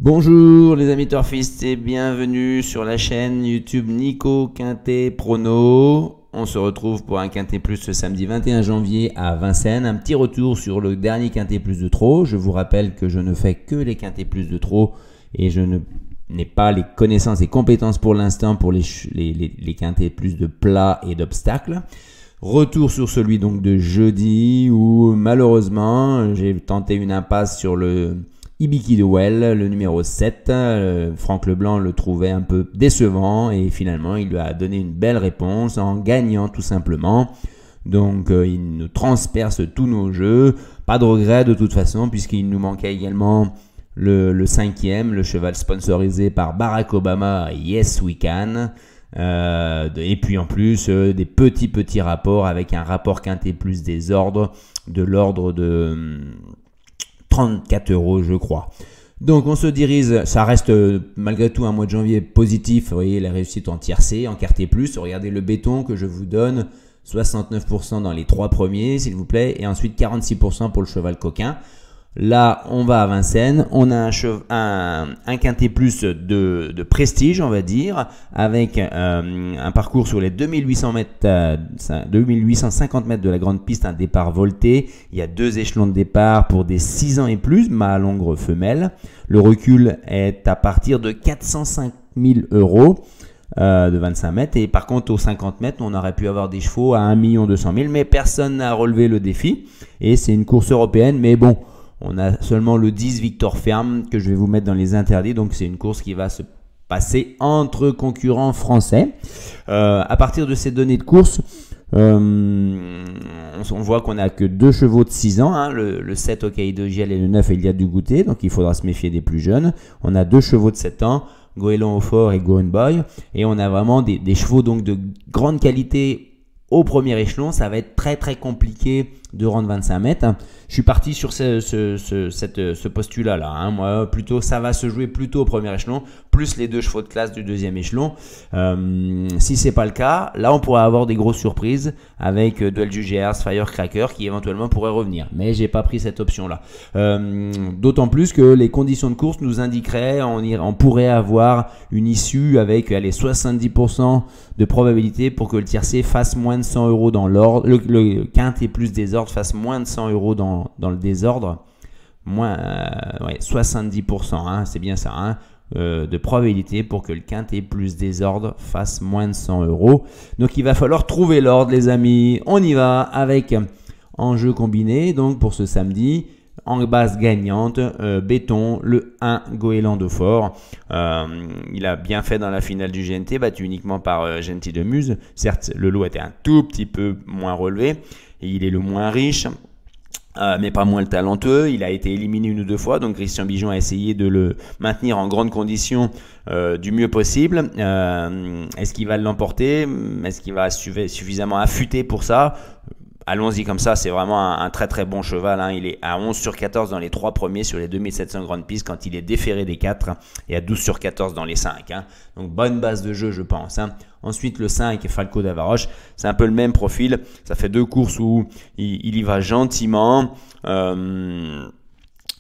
Bonjour les amis turfistes et bienvenue sur la chaîne YouTube Nico Quintet Prono. On se retrouve pour un Quintet Plus ce samedi 21 janvier à Vincennes. Un petit retour sur le dernier Quintet Plus de trop. Je vous rappelle que je ne fais que les Quintet Plus de trop et je n'ai pas les connaissances et compétences pour l'instant pour les Quintet Plus de plat et d'obstacles. Retour sur celui donc de jeudi où malheureusement j'ai tenté une impasse sur le Ibiki de Well, le numéro 7. Franck Leblanc le trouvait un peu décevant et finalement il lui a donné une belle réponse en gagnant tout simplement. Donc il nous transperce tous nos jeux. Pas de regret de toute façon puisqu'il nous manquait également le 5e, le cheval sponsorisé par Barack Obama, Yes We Can. Et puis en plus des petits rapports avec un rapport Quintet Plus des ordres de l'ordre de 34 € je crois. Donc on se dirige, ça reste malgré tout un mois de janvier positif. Vous voyez la réussite en tiercé, en Quintet Plus. Regardez le béton que je vous donne, 69% dans les 3 premiers s'il vous plaît et ensuite 46% pour le cheval coquin. Là, on va à Vincennes, on a un Quintet Plus de prestige, on va dire, avec un parcours sur les 2850 mètres de la grande piste, un départ volté. Il y a 2 échelons de départ pour des 6 ans et plus, mâle, hongre, femelle. Le recul est à partir de 405 000 € de 25 mètres. Et par contre, aux 50 mètres, on aurait pu avoir des chevaux à 1 200 000, mais personne n'a relevé le défi. Et c'est une course européenne, mais bon. On a seulement le 10 Victor Ferme que je vais vous mettre dans les interdits. Donc c'est une course qui va se passer entre concurrents français. À partir de ces données de course, on voit qu'on n'a que 2 chevaux de 6 ans. Hein, le 7 Okaï de Giel et le 9 Eliade du Goûter. Donc il faudra se méfier des plus jeunes. On a 2 chevaux de 7 ans. Goéland au fort et Goen Boy. Et on a vraiment des chevaux donc de grande qualité au premier échelon. Ça va être très compliqué de rendre 25 mètres. Je suis parti sur ce postulat là. Hein. Moi, plutôt, ça va se jouer plutôt au premier échelon, plus les 2 chevaux de classe du deuxième échelon. Si c'est pas le cas, là on pourrait avoir des grosses surprises avec Duel du GR, Firecracker qui éventuellement pourrait revenir. Mais j'ai pas pris cette option là. D'autant plus que les conditions de course nous indiqueraient, on pourrait avoir une issue avec 70% de probabilité pour que le tiercé fasse moins de 100 € dans l'ordre, le Quintet Plus désordre fasse moins de 100 € dans le désordre, moins 70%, hein, c'est bien ça, hein, de probabilité pour que le Quintet Plus désordre fasse moins de 100 €. Donc il va falloir trouver l'ordre les amis. On y va avec enjeu combiné donc pour ce samedi. En base gagnante, béton, le 1 Goéland de Fort. Il a bien fait dans la finale du GNT, battu uniquement par Gentil de Muse. Certes, le lot était un tout petit peu moins relevé et il est le moins riche. Mais pas moins le talentueux. Il a été éliminé 1 ou 2 fois, donc Christian Bijon a essayé de le maintenir en grande condition du mieux possible. Est-ce qu'il va l'emporter? Est-ce qu'il va suffisamment affûter pour ça? Allons-y comme ça, c'est vraiment un très bon cheval. Hein. Il est à 11 sur 14 dans les 3 premiers sur les 2700 grandes pistes quand il est déféré des 4 et à 12 sur 14 dans les 5. Hein. Donc bonne base de jeu je pense. Hein. Ensuite le 5 Falco d'Avaroche, c'est un peu le même profil. Ça fait 2 courses où il y va gentiment.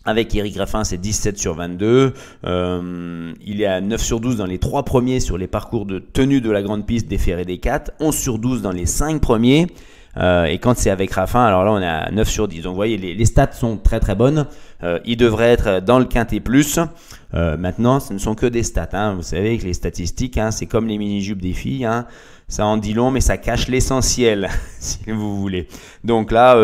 Avec Eric Raffin, c'est 17 sur 22. Il est à 9 sur 12 dans les 3 premiers sur les parcours de tenue de la grande piste déféré des 4. 11 sur 12 dans les 5 premiers. Et quand c'est avec Raffin, alors là on est à 9 sur 10. Donc vous voyez, les stats sont très bonnes. Il devrait être dans le Quintet Plus. Maintenant, ce ne sont que des stats. Hein. Vous savez que les statistiques, hein, c'est comme les mini-jupes des filles. Hein. Ça en dit long, mais ça cache l'essentiel, si vous voulez. Donc là,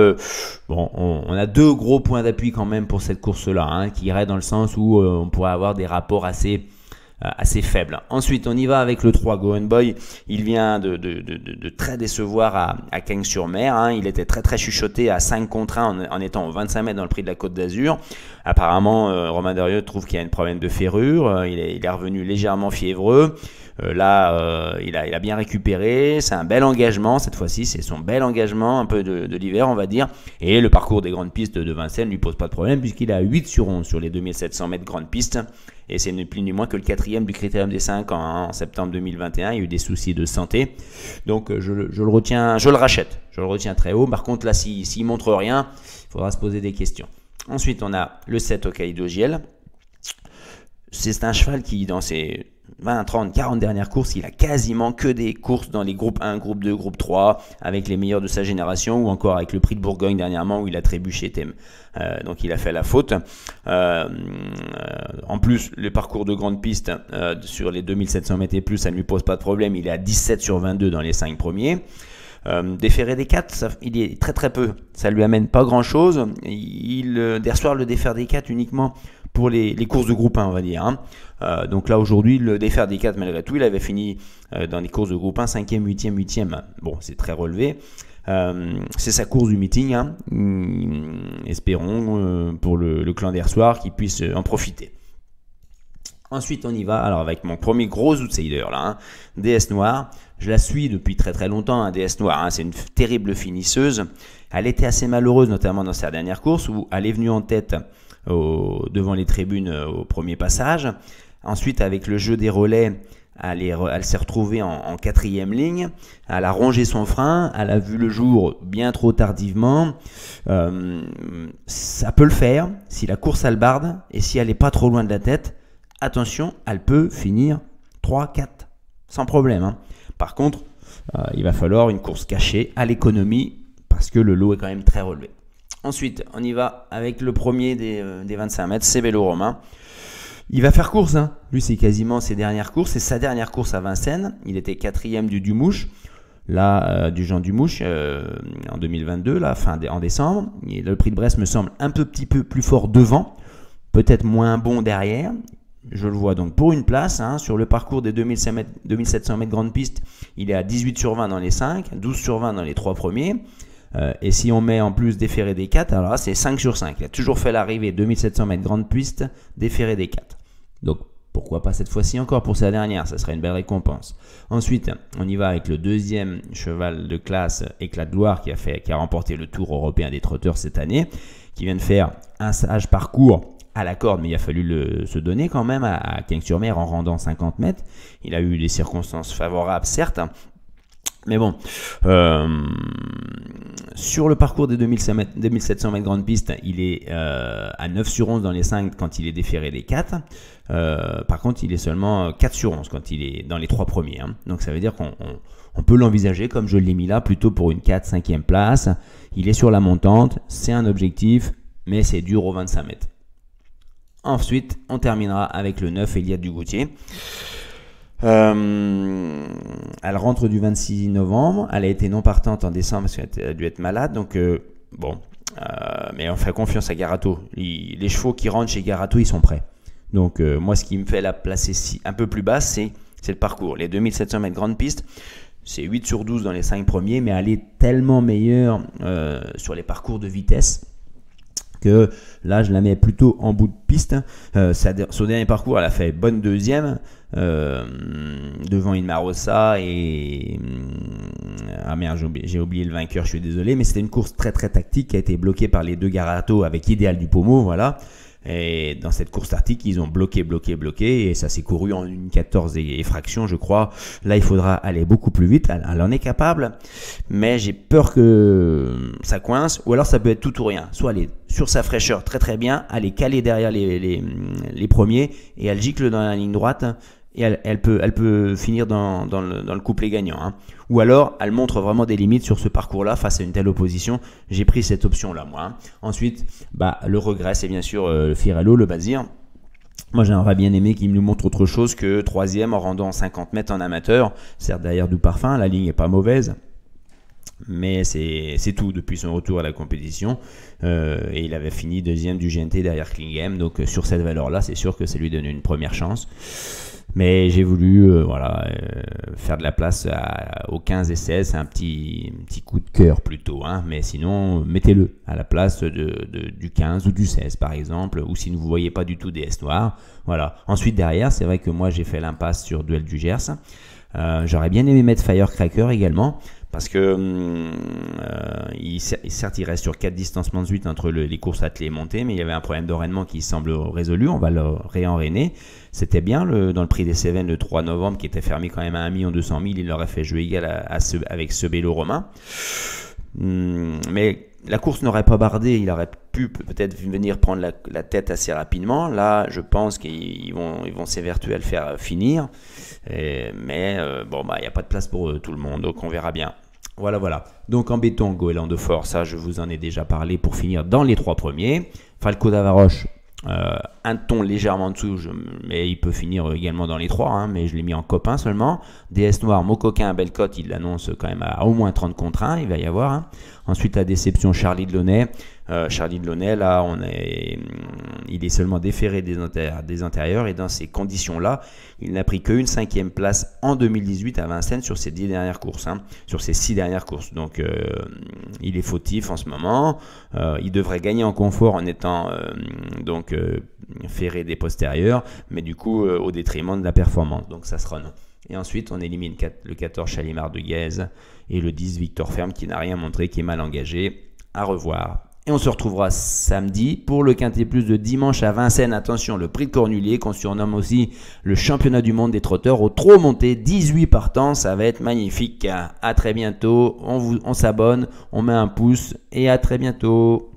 bon, on a 2 gros points d'appui quand même pour cette course-là, hein, qui irait dans le sens où on pourrait avoir des rapports assez faible. Ensuite, on y va avec le 3 Goen Boy. Il vient de très décevoir à Cagnes-sur-Mer. Hein. Il était très chuchoté à 5 contre 1 en étant au 25 mètres dans le prix de la Côte d'Azur. Apparemment, Romain Derieux trouve qu'il y a un problème de ferrure. Il est revenu légèrement fiévreux. Il a bien récupéré. C'est un bel engagement. Cette fois-ci, c'est son bel engagement un peu de l'hiver, on va dire. Et le parcours des grandes pistes de Vincennes ne lui pose pas de problème puisqu'il a 8 sur 11 sur les 2700 mètres grandes pistes. Et c'est ni plus ni moins que le 4e du Critérium des 5 en septembre 2021. Il y a eu des soucis de santé. Donc je le retiens, je le rachète. Je le retiens très haut. Par contre, là, s'il montre rien, il faudra se poser des questions. Ensuite, on a le 7 Okaï de Giel. c'est un cheval qui, dans ses 20, 30, 40 dernières courses, il a quasiment que des courses dans les groupes 1, groupe 2, groupe 3, avec les meilleurs de sa génération, ou encore avec le prix de Bourgogne dernièrement, où il a trébuché, donc il a fait la faute. En plus, le parcours de grande piste sur les 2700 mètres et plus, ça ne lui pose pas de problème, il est à 17 sur 22 dans les 5 premiers. Déférer des 4, il est très très peu, ça lui amène pas grand chose. Der Soir le défaire des 4 uniquement pour les courses de groupe 1, on va dire, hein. Donc là aujourd'hui, le défaire des 4, malgré tout, il avait fini dans les courses de groupe 1, 5e, 8e, 8e. Bon, c'est très relevé. C'est sa course du meeting, hein. Espérons pour le clan Der Soir qu'il puisse en profiter. Ensuite, on y va alors avec mon premier gros outsider là, hein, DS Noire. Je la suis depuis très très longtemps, hein, DS Noire. Hein, c'est une terrible finisseuse. Elle était assez malheureuse, notamment dans sa dernière course où elle est venue en tête devant les tribunes au premier passage. Ensuite, avec le jeu des relais, elle s'est retrouvée en 4e ligne. Elle a rongé son frein. Elle a vu le jour bien trop tardivement. Ça peut le faire si la course hallebarde et si elle n'est pas trop loin de la tête. Attention, elle peut finir 3, 4 sans problème, hein. Par contre, il va falloir une course cachée à l'économie parce que le lot est quand même très relevé. Ensuite, on y va avec le premier des 25 mètres, c'est Bello Romain. Il va faire course, hein. Lui, c'est quasiment ses dernières courses. C'est sa dernière course à Vincennes. Il était 4e du Dumouche, là, du Jean Dumouche, en 2022, là, en décembre. Et le prix de Brest me semble un petit peu plus fort devant, peut-être moins bon derrière. Je le vois donc pour une place, hein, sur le parcours des 2700 mètres grande piste, il est à 18 sur 20 dans les 5, 12 sur 20 dans les 3 premiers. Et si on met en plus déféré des 4, alors là c'est 5 sur 5. Il a toujours fait l'arrivée 2700 mètres grande piste, déféré des 4. Donc pourquoi pas cette fois-ci encore pour sa dernière, ça serait une belle récompense. Ensuite, on y va avec le deuxième cheval de classe Éclat de gloire qui a remporté le Tour européen des trotteurs cette année, qui vient de faire un sage parcours à la corde, mais il a fallu se donner quand même à Cagnes-sur-Mer en rendant 50 mètres. Il a eu des circonstances favorables, certes, mais bon, sur le parcours des 2700 mètres grande piste, il est à 9 sur 11 dans les 5 quand il est déféré des 4. Par contre, il est seulement 4 sur 11 quand il est dans les 3 premiers, hein. Donc ça veut dire qu'on peut l'envisager, comme je l'ai mis là, plutôt pour une 4-5e place. Il est sur la montante, c'est un objectif, mais c'est dur aux 25 mètres. Ensuite, on terminera avec le 9, Eliade Dugoutier. Elle rentre du 26 novembre. Elle a été non partante en décembre parce qu'elle a dû être malade. Donc, mais on fait confiance à Garato. Les chevaux qui rentrent chez Garato, ils sont prêts. Donc, moi, ce qui me fait la placer un peu plus basse, c'est le parcours. Les 2700 mètres grande piste, c'est 8 sur 12 dans les 5 premiers, mais elle est tellement meilleure sur les parcours de vitesse que là je la mets plutôt en bout de piste. Son dernier parcours, elle a fait bonne deuxième devant Inmarosa et ah merde, j'ai oublié le vainqueur, je suis désolé, mais c'était une course très très tactique qui a été bloquée par les deux Garato avec Idéal du Pommeau, voilà. Et dans cette course tactique, ils ont bloqué et ça s'est couru en 1,14 et fraction, je crois. Là, il faudra aller beaucoup plus vite. Elle en est capable, mais j'ai peur que ça coince, ou alors ça peut être tout ou rien. Soit elle est sur sa fraîcheur très très bien, elle est calée derrière les premiers et elle gicle dans la ligne droite et elle peut finir dans le couplet gagnant, hein. Ou alors elle montre vraiment des limites sur ce parcours-là face à une telle opposition. J'ai pris cette option-là, moi, hein. Ensuite, le regret, c'est bien sûr Firello, le Bazir. Moi, j'aimerais bien aimé qu'il nous montre autre chose que 3e en rendant 50 mètres en amateur. Certes, derrière du parfum, la ligne n'est pas mauvaise, mais c'est tout depuis son retour à la compétition. Et il avait fini 2e du GNT derrière Klingem. Donc, sur cette valeur-là, c'est sûr que ça lui donne une première chance. Mais j'ai voulu faire de la place aux 15 et 16, c'est un petit coup de cœur plutôt, hein. Mais sinon, mettez-le à la place du 15 ou du 16 par exemple, ou si vous ne voyez pas du tout DS Noire. Voilà. Ensuite derrière, c'est vrai que moi j'ai fait l'impasse sur Duel du Gers. J'aurais bien aimé mettre Firecracker également, parce que certes il reste sur 4 distancements de 8 entre les courses attelées et montées, mais il y avait un problème d'enrainement qui semble résolu, on va le réenraîner. C'était bien dans le prix des Cévennes le 3 novembre qui était fermé quand même à 1 200 000, il aurait fait jeu égal avec ce Bello Romain. Mais la course n'aurait pas bardé, il aurait pu peut-être venir prendre la tête assez rapidement. Là, je pense qu'ils vont s'évertuer à le faire finir. Mais il n'y a pas de place pour tout le monde, donc on verra bien. Voilà. Donc en béton, Goéland de Fort, ça je vous en ai déjà parlé pour finir dans les 3 premiers. Falco d'Avaroche, un ton légèrement en dessous, mais il peut finir également dans les 3, hein, mais je l'ai mis en copain seulement. DS Noir, Mocoquin, Bellecote, il l'annonce quand même à au moins 30 contre 1, il va y avoir. Hein. Ensuite, la déception, Charlie Delaunay. Charlie Delaunay, là, il est seulement déféré des intérieurs et dans ces conditions-là, il n'a pris qu'une 5e place en 2018 à Vincennes sur ses 10 dernières courses, hein, sur ses 6 dernières courses. Donc, il est fautif en ce moment. Il devrait gagner en confort en étant ferré des postérieurs, mais du coup, au détriment de la performance. Donc, ça sera non. Et ensuite, on élimine le 14 Chalimard de Guèze et le 10 Victor Ferme qui n'a rien montré, qui est mal engagé. À revoir. Et on se retrouvera samedi pour le Quintet Plus de dimanche à Vincennes. Attention, le prix de Cornulier, qu'on surnomme aussi le championnat du monde des trotteurs au trot monté. 18 partants, ça va être magnifique. À très bientôt. On s'abonne, on met un pouce et à très bientôt.